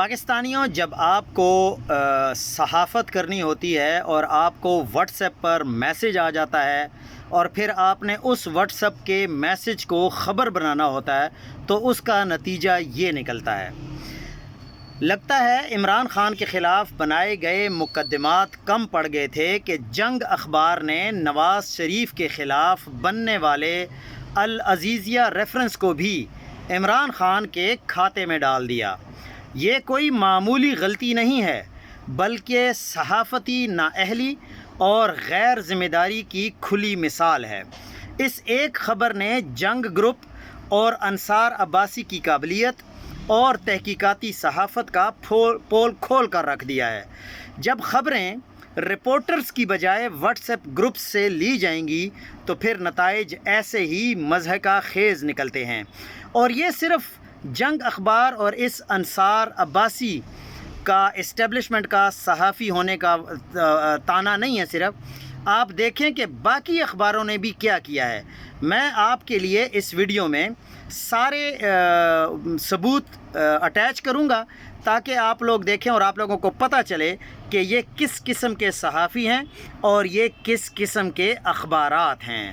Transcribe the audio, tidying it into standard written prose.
پاکستانیوں، جب آپ کو صحافت کرنی ہوتی ہے اور آپ کو واٹس ایپ پر میسج آ جاتا ہے اور پھر آپ نے اس واٹس ایپ کے میسج کو خبر بنانا ہوتا ہے تو اس کا نتیجہ یہ نکلتا ہے۔ لگتا ہے عمران خان کے خلاف بنائے گئے مقدمات کم پڑ گئے تھے کہ جنگ اخبار نے نواز شریف کے خلاف بننے والے العزیزیہ ریفرنس کو بھی عمران خان کے کھاتے میں ڈال دیا۔ یہ کوئی معمولی غلطی نہیں ہے، بلکہ صحافتی نااہلی اور غیر ذمہ داری کی کھلی مثال ہے۔ اس ایک خبر نے جنگ گروپ اور انصار عباسی کی قابلیت اور تحقیقاتی صحافت کا پول کھول کر رکھ دیا ہے۔ جب خبریں رپورٹرز کی بجائے واٹس ایپ گروپس سے لی جائیں گی تو پھر نتائج ایسے ہی مضحکہ خیز نکلتے ہیں۔ اور یہ صرف جنگ اخبار اور اس انصار عباسی کا اسٹیبلشمنٹ کا صحافی ہونے کا تانا نہیں ہے۔ صرف آپ دیکھیں کہ باقی اخباروں نے بھی کیا کیا ہے۔ میں آپ کے لیے اس ویڈیو میں سارے ثبوت اٹیچ کروں گا تاکہ آپ لوگ دیکھیں اور آپ لوگوں کو پتہ چلے کہ یہ کس قسم کے صحافی ہیں اور یہ کس قسم کے اخبارات ہیں۔